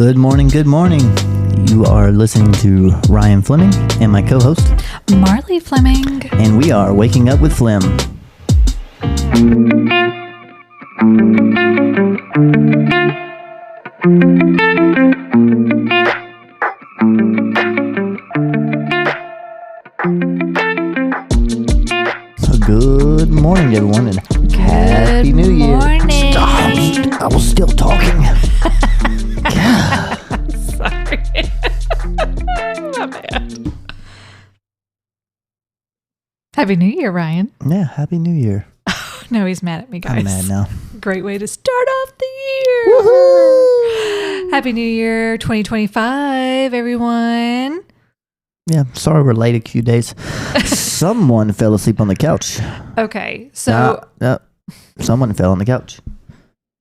Good morning, good morning. You are listening to Ryan Fleming and my co-host, Marlee Fleming. and we are Waking Up with Flem. So good morning, everyone, and Happy New Year. Morning. I was still talking. Sorry. My bad. Happy New Year, Ryan. Yeah, Happy New Year. No, he's mad at me, guys. I'm mad now. Great way to start off the year. Woohoo! Happy New Year 2025, everyone. Yeah, sorry we're late a few days. Someone fell asleep on the couch. Okay, so Someone fell on the couch.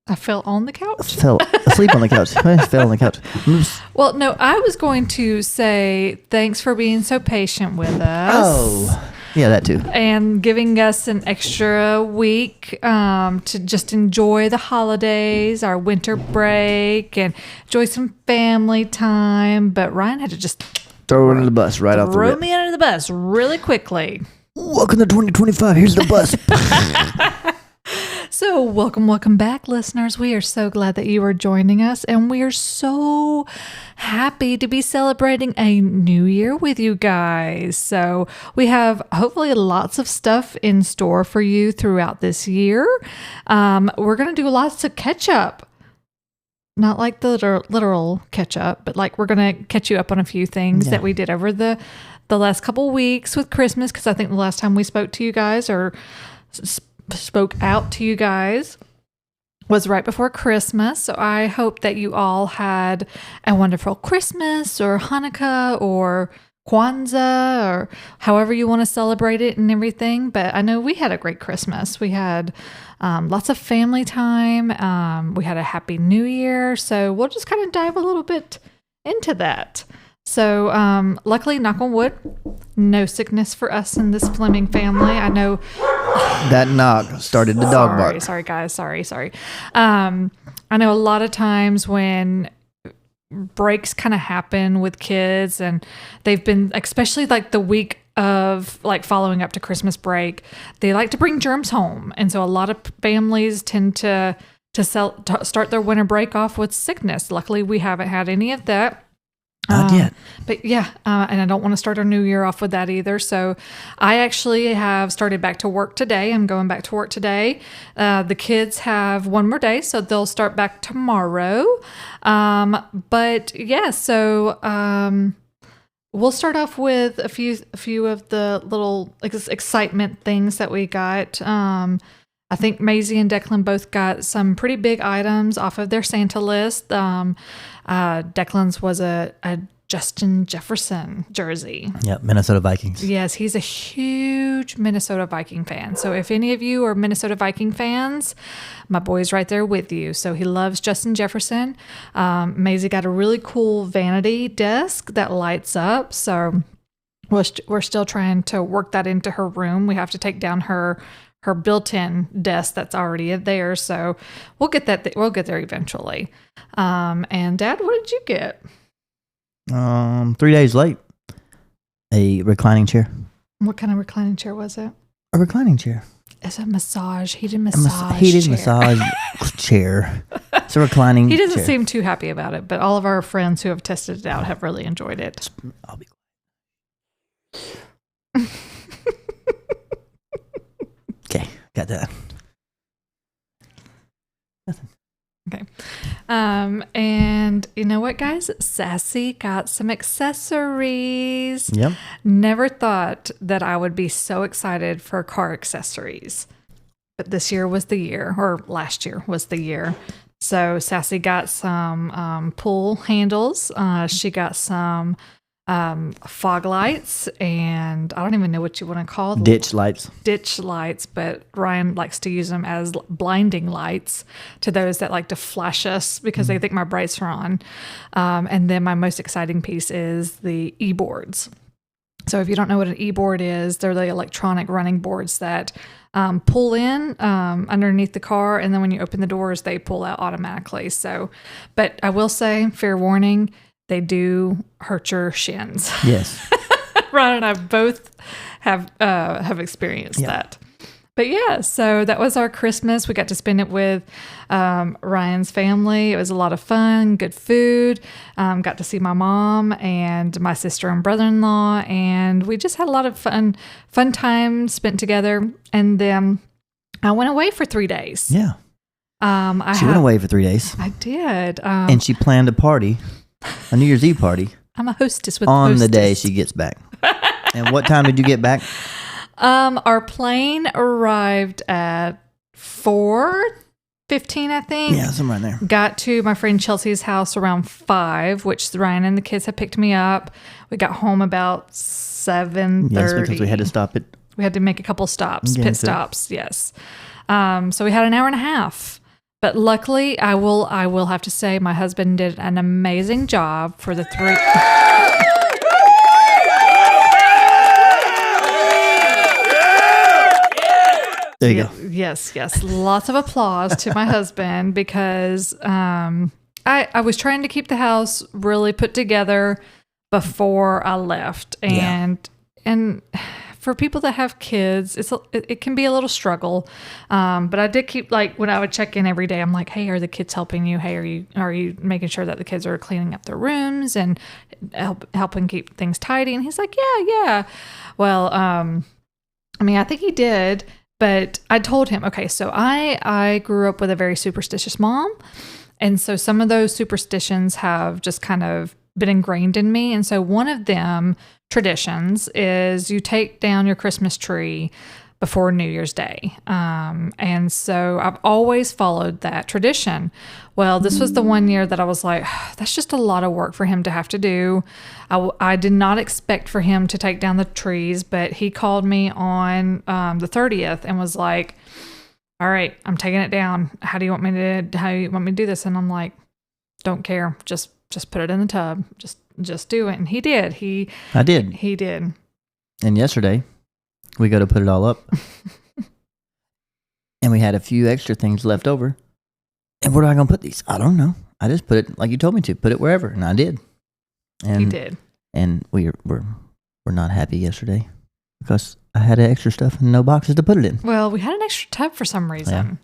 I fell on the couch. Fell asleep on the couch. Fell on the couch. Oops. Well, no, I was going to say thanks for being so patient with us. Oh, yeah, that too. And giving us an extra week to just enjoy the holidays, our winter break, and enjoy some family time. But Ryan had to just Throw it under the bus right off the throw rip. me under the bus really quickly. Welcome to 2025. Here's the bus. So welcome back, listeners. We are so glad that you are joining us, and we are so happy to be celebrating a new year with you guys. So we have hopefully lots of stuff in store for you throughout this year. We're going to do lots of catch up. Not like the literal catch up, but like we're going to catch you up on a few things that we did over the last couple weeks with Christmas, because I think the last time we spoke to you guys or spoke out to you guys was right before Christmas. So I hope that you all had a wonderful Christmas or Hanukkah or Kwanzaa or however you want to celebrate it and everything. But I know we had a great Christmas. We had lots of family time. We had a happy New Year. So we'll just kind of dive a little bit into that. So luckily, knock on wood, no sickness for us in this Fleming family. I know That knock started the dog bark. Sorry, guys. Sorry. I know a lot of times when breaks kind of happen with kids, and they've been, especially like the week of like following up to Christmas break, they like to bring germs home, and so a lot of families tend to start their winter break off with sickness. Luckily, we haven't had any of that. Not yet. But yeah, and I don't want to start our new year off with that either. So I actually have started back to work today. I'm going back to work today. The kids have one more day, so they'll start back tomorrow. But yeah, so we'll start off with a few of the little excitement things that we got. I think Maisie and Declan both got some pretty big items off of their Santa list. Declan's was a Justin Jefferson jersey. Yep, Minnesota Vikings. Yes, he's a huge Minnesota Viking fan. So if any of you are Minnesota Viking fans, my boy's right there with you. So he loves Justin Jefferson. Maisie got a really cool vanity desk that lights up. So we're still trying to work that into her room. We have to take down her built-in desk that's already there. So we'll get that. We'll get there eventually. And Dad, what did you get? 3 days late. A reclining chair. What kind of reclining chair was it? A reclining chair. It's a massage. Heated Massage chair. It's a reclining He doesn't chair. seem too happy about it, but all of our friends who have tested it out have really enjoyed it. I'll be Okay, got that. Okay. And you know what, guys? Sassy got some accessories. Yep. Never thought that I would be so excited for car accessories. But this year was the year, or last year was the year. So Sassy got some pull handles. She got some fog lights, and I don't even know what you want to call them. Ditch lights, but Ryan likes to use them as blinding lights to those that like to flash us because they think my brights are on. And then my most exciting piece is the e-boards. So if you don't know what an e-board is, they're the electronic running boards that pull in underneath the car, and then when you open the doors, they pull out automatically. So, but I will say, fair warning, they do hurt your shins. Yes. Ron and I both have experienced that. But yeah, so that was our Christmas. We got to spend it with Ryan's family. It was a lot of fun, good food. Got to see my mom and my sister and brother-in-law, and we just had a lot of fun time spent together. And then I went away for 3 days. Yeah. She went away for 3 days. I did. And she planned a party, a New Year's Eve party. I'm a hostess with on hostess. the day she gets back. And what time did you get back? Our plane arrived at 4:15, I think. Yeah, somewhere in there. Got to my friend Chelsea's house around 5, which Ryan and the kids had picked me up. We got home about 7:30. Yes, because we had to stop it. We had to make a couple stops, pit stops. Yes. So we had an hour and a half. But luckily, I will have to say, my husband did an amazing job for the 3. There you go. Yes. Lots of applause to my husband because I was trying to keep the house really put together before I left. And for people that have kids, it can be a little struggle. But I did keep, like, when I would check in every day, I'm like, hey, are the kids helping you? Hey, are you making sure that the kids are cleaning up their rooms and helping keep things tidy? And he's like, yeah. Well, I think he did. But I told him, okay, so I grew up with a very superstitious mom. And so some of those superstitions have just kind of been ingrained in me. And so one of them, traditions, is you take down your Christmas tree before New Year's Day. And so I've always followed that tradition. Well, this was the one year that I was like, that's just a lot of work for him to have to do. I did not expect for him to take down the trees, but he called me on the 30th and was like, all right, I'm taking it down. How do you want me to do this? And I'm like, don't care. Just put it in the tub. Just do it. And he did. I did. He did. And yesterday, we go to put it all up. And we had a few extra things left over. And where am I going to put these? I don't know. I just put it like you told me to. Put it wherever. And I did. And he did. And we're not happy yesterday because I had extra stuff and no boxes to put it in. Well, we had an extra tub for some reason.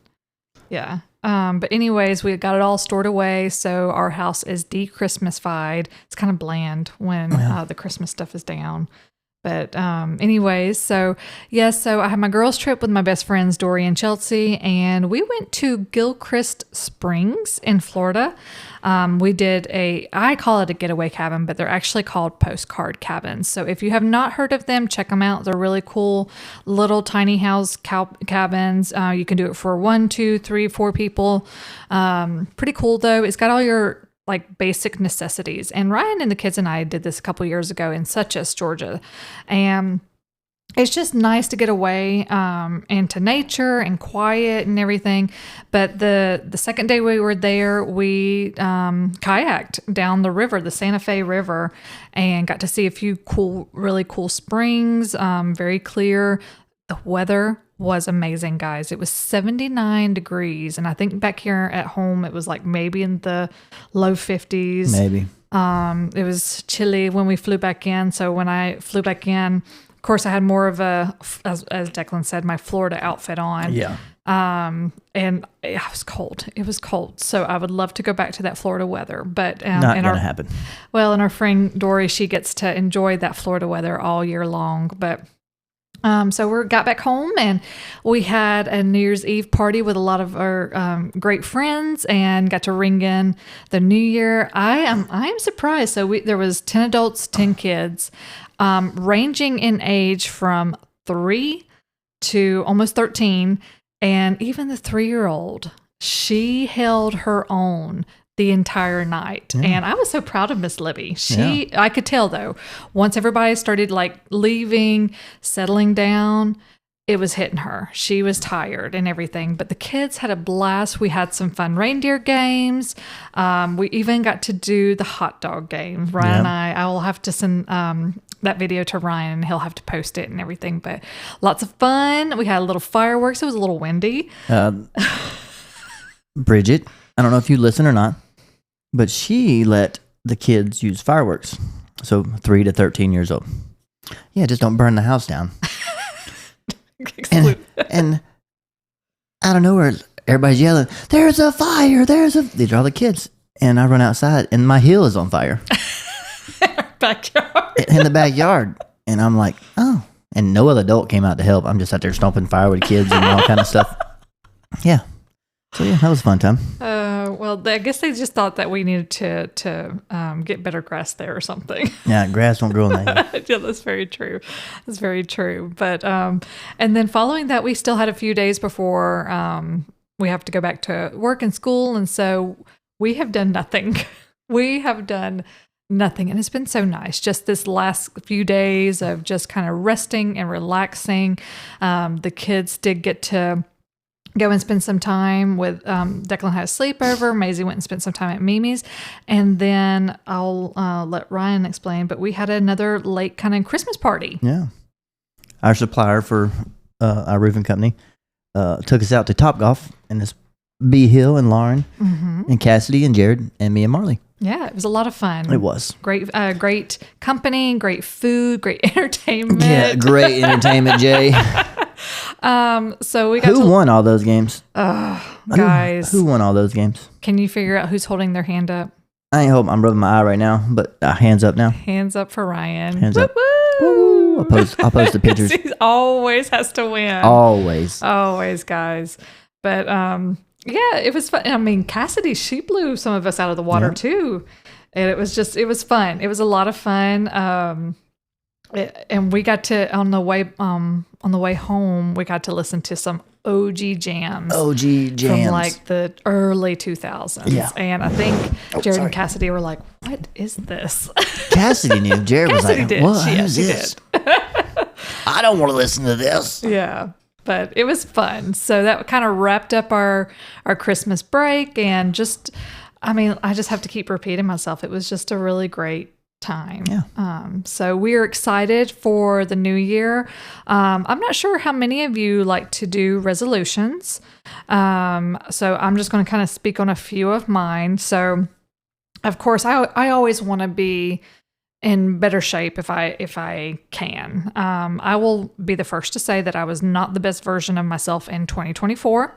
Yeah. But anyways, we got it all stored away. So our house is de-Christmasified. It's kind of bland when the Christmas stuff is down. But anyways, so I had my girls' trip with my best friends, Dory and Chelsea, and we went to Gilchrist Springs in Florida. We did I call it a getaway cabin, but they're actually called postcard cabins. So if you have not heard of them, check them out. They're really cool little tiny house cabins. You can do it for 1, 2, 3, 4 people. Pretty cool though. It's got all your like basic necessities. And Ryan and the kids and I did this a couple years ago in Suches, Georgia. And it's just nice to get away into nature and quiet and everything. But the second day we were there, we kayaked down the river, the Santa Fe River, and got to see a few really cool springs, very clear. The weather was amazing, guys. It was 79 degrees. And I think back here at home, it was like maybe in the low 50s. Maybe. It was chilly when we flew back in. So when I flew back in, of course, I had more of as Declan said, my Florida outfit on. Yeah. And it was cold. It was cold. So I would love to go back to that Florida weather. But not going to happen. Well, and our friend Dory, she gets to enjoy that Florida weather all year long. But so we got back home and we had a New Year's Eve party with a lot of our great friends and got to ring in the new year. I am surprised. So there was 10 adults, 10 kids, ranging in age from 3 to almost 13. And even the 3-year-old, she held her own the entire night. Yeah. And I was so proud of Miss Libby. I could tell though, once everybody started like leaving, settling down, it was hitting her. She was tired and everything, but the kids had a blast. We had some fun reindeer games. We even got to do the hot dog game. Ryan and I will have to send that video to Ryan and he'll have to post it and everything, but lots of fun. We had a little fireworks. It was a little windy. Bridget, I don't know if you listen or not, but she let the kids use fireworks. So 3 to 13 years old. Yeah, just don't burn the house down. and out of nowhere, everybody's yelling, "There's a fire! These are all the kids. And I run outside, and my hill is on fire. Backyard. In the backyard. And I'm like, oh. And no other adult came out to help. I'm just out there stomping fire with kids and all kind of stuff. Yeah. So, yeah, that was a fun time. Well, I guess they just thought that we needed to get better grass there or something. Yeah, grass don't grow in that hill. Yeah, that's very true. That's very true. But and then following that, we still had a few days before we have to go back to work and school, and so we have done nothing. We have done nothing, and it's been so nice. Just this last few days of just kind of resting and relaxing. The kids did get to go and spend some time with Declan had a sleepover. Maisie went and spent some time at Mimi's. And then I'll let Ryan explain, but we had another late kind of Christmas party. Yeah. Our supplier for our roofing company took us out to Topgolf, and this B. Hill and Lauren and Cassidy and Jared and me and Marlee. Yeah, it was a lot of fun. It was. Great company, great food, great entertainment. Yeah, great entertainment, Jay. So we got Who won all those games? Guys. Who won all those games? Can you figure out who's holding their hand up? I ain't hope I'm rubbing my eye right now, but hands up now. Hands up for Ryan. Hands up. Woo! I'll post the pictures. He always has to win. Always, guys. But yeah, it was fun. I mean, Cassidy, she blew some of us out of the water too, and it was fun. It was a lot of fun. And we got to on the way home, we got to listen to some OG jams. From like the early 2000s. Yeah. And I think Jared and Cassidy were like, "What is this?" Cassidy knew. Jared was like, did. "What is this?" I don't want to listen to this. Yeah. But it was fun. So that kind of wrapped up our Christmas break, and just, I mean, I just have to keep repeating myself. It was just a really great time. Yeah. So we're excited for the new year. I'm not sure how many of you like to do resolutions. So I'm just going to kind of speak on a few of mine. So of course I always want to be in better shape if I can. I will be the first to say that I was not the best version of myself in 2024.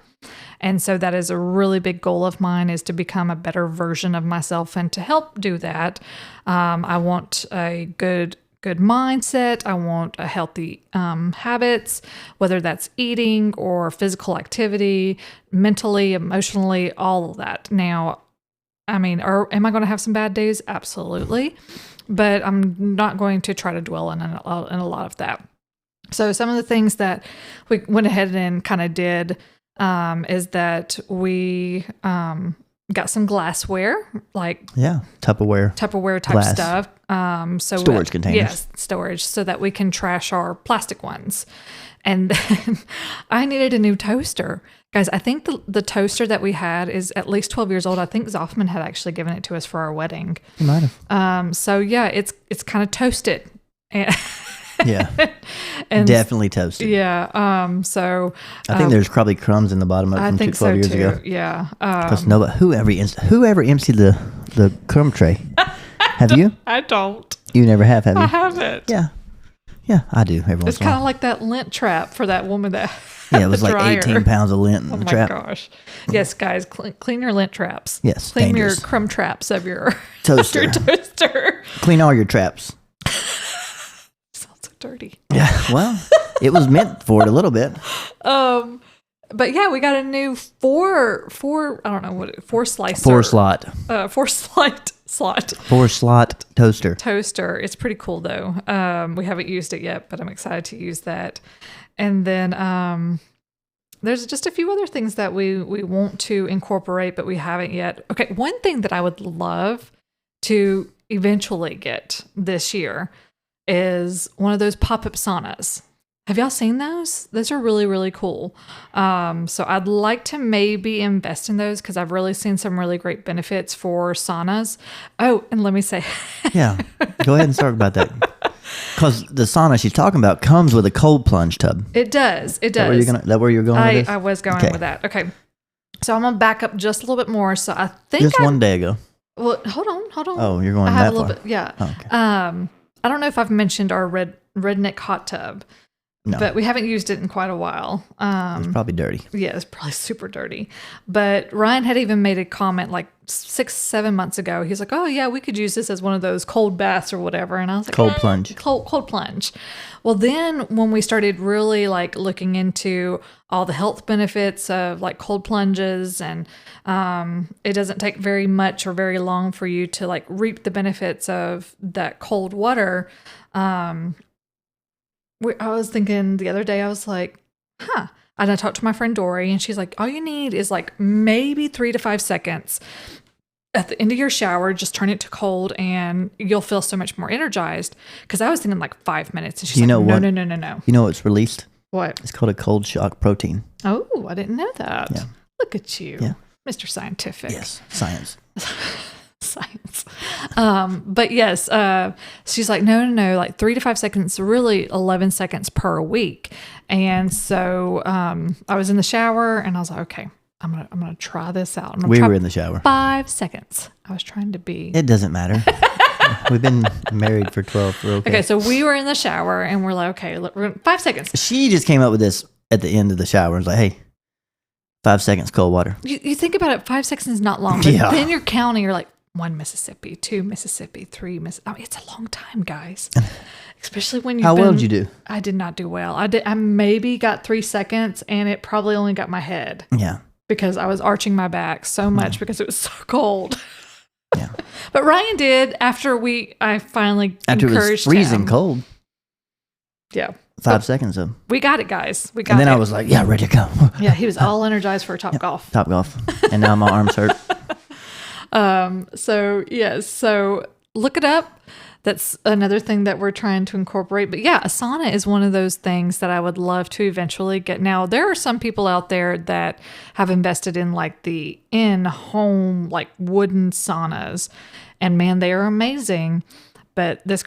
And so that is a really big goal of mine, is to become a better version of myself. And to help do that, I want a good mindset. I want a healthy habits, whether that's eating or physical activity, mentally, emotionally, all of that. Now, I mean, am I going to have some bad days? Absolutely. But I'm not going to try to dwell in a lot of that. So some of the things that we went ahead and kind of did is that we got some glassware, like Tupperware type glass. stuff. So storage containers. Yes, storage, so that we can trash our plastic ones. And then I needed a new toaster. Guys, I think the toaster that we had is at least 12 years old. I think Zoffman had actually given it to us for our wedding. He might have. So yeah, it's kind of toasted. Yeah. And definitely toasted. Yeah. So I think there's probably crumbs in the bottom of it from 12 years ago. Yeah. Because whoever emptied the crumb tray. Have you? I don't. You never have you? I haven't. Yeah. Yeah, I do every once in a while. It's kind of like that lint trap for that woman that it was like 18 pounds of lint in the trap. Oh my gosh. Yes, guys, clean your lint traps. Yes, clean dangerous. your crumb traps of your toaster. your toaster. Clean all your traps. Sounds so dirty. Yeah, well, it was meant for it a little bit. But yeah, we got a new four slot toaster. It's pretty cool though. We haven't used it yet, but I'm excited to use that. And then there's just a few other things that we want to incorporate, but we haven't yet. Okay, one thing that I would love to eventually get this year is one of those pop-up saunas. Have y'all seen those? Those are really, really cool. So I'd like to maybe invest in those because I've really seen some really great benefits for saunas. Oh, and let me say, Yeah. Go ahead and start about that. Because the sauna she's talking about comes with a cold plunge tub. it does. It That does. where you're going with this? I was going Okay. with that. Okay. So I'm going to back up just a little bit more. So I think Just one day ago. Well, hold on. Oh, you're going I have that a little far? bit. Yeah. Oh, okay. I don't know if I've mentioned our redneck hot tub. No. But we haven't used it in quite a while. It's probably dirty. Yeah, it's probably super dirty. But Ryan had even made a comment like 6-7 months ago. He's like, "Oh yeah, we could use this as one of those cold baths or whatever." And I was like, Cold plunge. Cold plunge. Well, then when we started really like looking into all the health benefits of like cold plunges, and it doesn't take very much or very long for you to like reap the benefits of that cold water. I was thinking the other day, I was like, huh. And I talked to my friend Dory, and she's like, all you need is like maybe 3 to 5 seconds at the end of your shower. Just turn it to cold, and you'll feel so much more energized. Because I was thinking like 5 minutes. And she's like, no. You know what's released? What? It's called a cold shock protein. Oh, I didn't know that. Yeah. Look at you, Yeah. Mr. Scientific. Yes, science. Science. But yes, she's like, no, like 3 to 5 seconds, really 11 seconds per week. And so I was in the shower, and I was like, okay, I'm gonna try this out. We were in the shower. 5 seconds. I was trying to be. It doesn't matter. We've been married for 12. We're okay. Okay, so we were in the shower, and we're like, okay, look, 5 seconds. She just came up with this at the end of the shower. It was like, hey, 5 seconds cold water. You think about it, 5 seconds is not long. But Yeah. then you're counting, you're like, 1 Mississippi, 2 Mississippi, 3 Mississippi. I mean, it's a long time, guys. Especially when you've How well did you do? I did not do well. I maybe got 3 seconds, and it probably only got my head Yeah. because I was arching my back so much because it was so cold. Yeah. But Ryan did after I finally After it was encouraged freezing him. cold. Yeah. 5 seconds of. We got it, guys. We got And then it. I was like, yeah, ready to go. Yeah, he was all energized for Top Golf. Top golf. And now my arms hurt. So yes, so look it up. That's another thing that we're trying to incorporate. But yeah, a sauna is one of those things that I would love to eventually get. Now, there are some people out there that have invested in like the in-home, like wooden saunas. And man, they are amazing. But this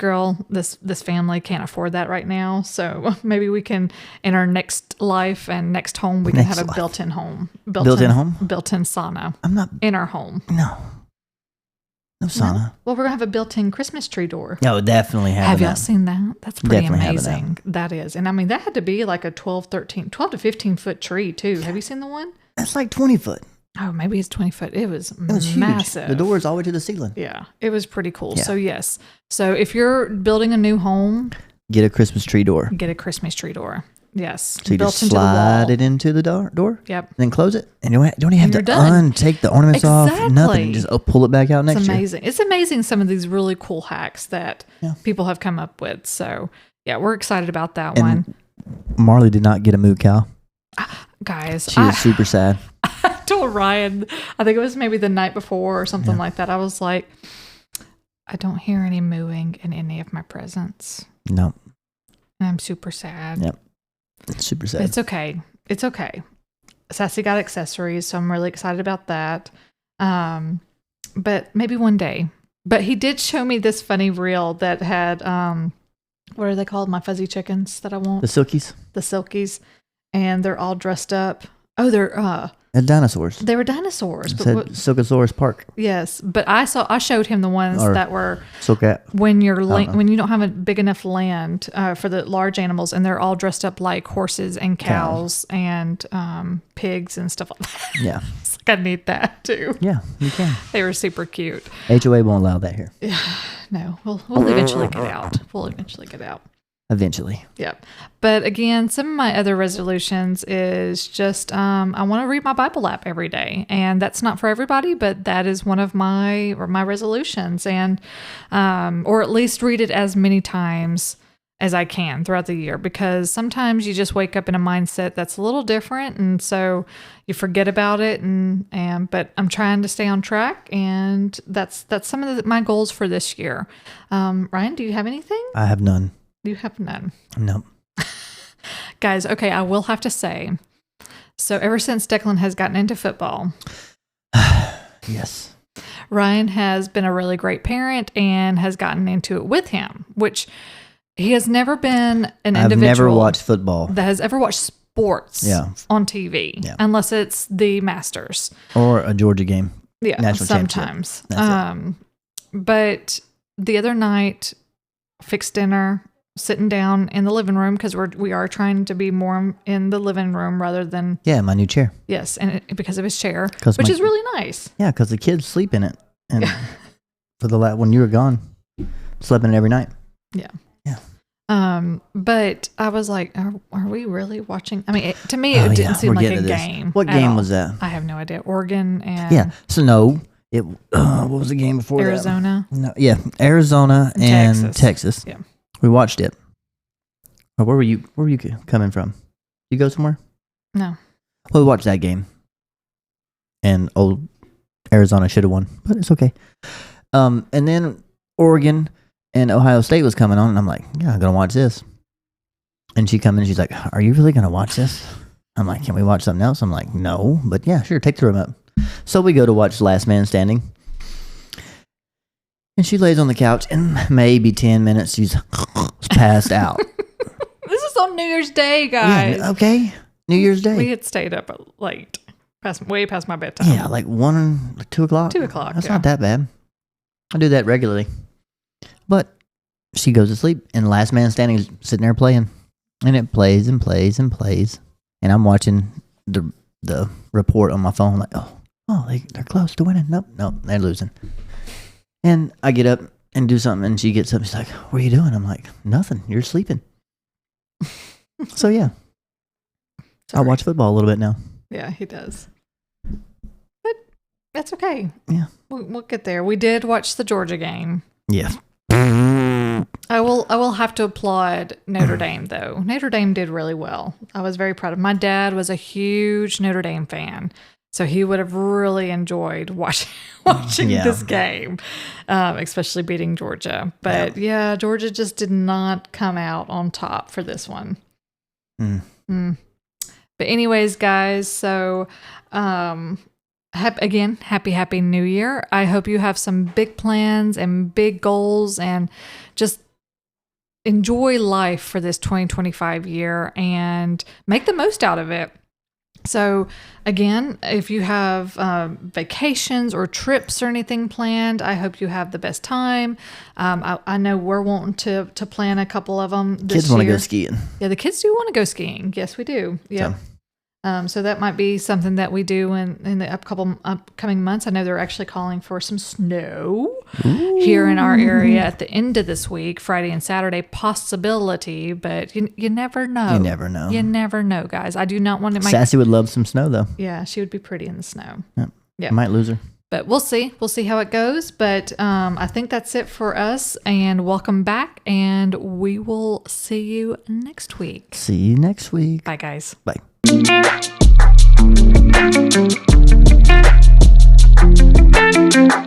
family can't afford that right now. So maybe we can, in our next life and next home, we can have a built-in home. Built-in home? Built-in sauna. I'm not. In our home. No sauna. No? Well, we're going to have a built-in Christmas tree door. No, definitely Have y'all seen that? That's pretty Definitely having amazing. That is. And I mean, that had to be like a 12 to 15 foot tree too. Have you seen the one? That's like 20 foot. Oh, maybe it's 20 foot. It was Huge. massive. The door is all the way to the ceiling. Yeah, it was pretty cool. Yeah. So yes. So if you're building a new home, Get a Christmas tree door. get a Christmas tree door. Yes. So you built just into the slide wall. it into the door. Yep. Then close it. And you don't even have And to you're done. take the ornaments off. Exactly. Nothing. Just pull it back out next It's year. amazing. It's amazing some of these really cool hacks that Yeah. people have come up with. So yeah, we're excited about that And one. Marlee did not get a moo cow. Guys, She was super sad. I told Ryan, I think it was maybe the night before or something like that. I was like, I don't hear any mooing in any of my presents. No. And I'm super sad. Yep. It's super sad. It's okay. It's okay. Sassy got accessories, so I'm really excited about that. But maybe one day. But he did show me this funny reel that had, what are they called? My fuzzy chickens that I want? The silkies. The silkies. And they're all dressed up. Oh, And dinosaurs. they were dinosaurs. It But said what, Silkosaurus Park. yes, but I showed him the ones Or- that were Silkat. when you're know. when you don't have a big enough land for the large animals, and they're all dressed up like horses and cows and pigs and stuff like that. Yeah. It's like, I need that too. Yeah, you can. They were super cute. HOA won't allow that here. No, we'll eventually get out. We'll eventually get out. Eventually. Yep. But again, some of my other resolutions is just I want to read my Bible app every day, and that's not for everybody, but that is one of my resolutions, and or at least read it as many times as I can throughout the year, because sometimes you just wake up in a mindset that's a little different, and so you forget about it, and but I'm trying to stay on track, and that's some of my goals for this year. Ryan, do you have anything? I have none. You have none. No. Guys, okay, I will have to say, so ever since Declan has gotten into football, Yes. Ryan has been a really great parent and has gotten into it with him, which he has never been an individual. I've never watched football. That has ever watched sports on TV, unless it's the Masters. Or a Georgia game. Yeah, National sometimes. But the other night, fixed dinner, sitting down in the living room, because we are trying to be more in the living room rather than my new chair. Yes, and because of his chair, is really nice. Yeah, because the kids sleep in it, and for when you were gone, slept in it every night. Yeah. But I was like, are we really watching? I mean, to me, it didn't seem like a game. What game was that? I have no idea. Oregon and what was the game before Arizona? That? No, Arizona and Texas. Yeah. We watched it. Oh, where were you coming from? You go somewhere? No. Well, we watched that game. And old Arizona should have won, but it's okay. And then Oregon and Ohio State was coming on, and I'm like, I'm going to watch this. And she come in and she's like, are you really going to watch this? I'm like, can we watch something else? I'm like, no, but yeah, sure, take the remote. So we go to watch Last Man Standing. And she lays on the couch, and maybe 10 minutes, she's passed out. This is on New Year's Day, guys. Yeah, okay, New Year's Day. We had stayed up late, way past my bedtime. Yeah, like 2 o'clock. 2 o'clock, That's not that bad. I do that regularly. But she goes to sleep, and Last Man Standing is sitting there playing. And it plays and plays and plays. And I'm watching the report on my phone, like, they're close to winning. Nope, they're losing. And I get up and do something, and she gets up, and she's like, what are you doing? I'm like, nothing, you're sleeping. So, yeah. I watch football a little bit now. Yeah, he does. But that's okay. Yeah. We'll get there. We did watch the Georgia game. Yeah. I will have to applaud Notre Dame, though. Notre Dame did really well. I was very proud of. My dad was a huge Notre Dame fan, so he would have really enjoyed watching this game, especially beating Georgia. But Georgia just did not come out on top for this one. But anyways, guys, so happy New Year. I hope you have some big plans and big goals, and just enjoy life for this 2025 year and make the most out of it. So again, if you have vacations or trips or anything planned, I hope you have the best time. I know we're wanting to plan a couple of them this year. Kids want to go skiing. Yeah, the kids do want to go skiing. Yes, we do. Yeah. So that might be something that we do in the upcoming months. I know they're actually calling for some snow here in our area at the end of this week, Friday and Saturday, possibility, but you never know. You never know. You never know, guys. I do not want to make... Sassy would love some snow, though. Yeah, she would be pretty in the snow. Yeah. Might lose her. But we'll see. We'll see how it goes. But I think that's it for us. And welcome back. And we will see you next week. See you next week. Bye, guys. Bye. Thank you.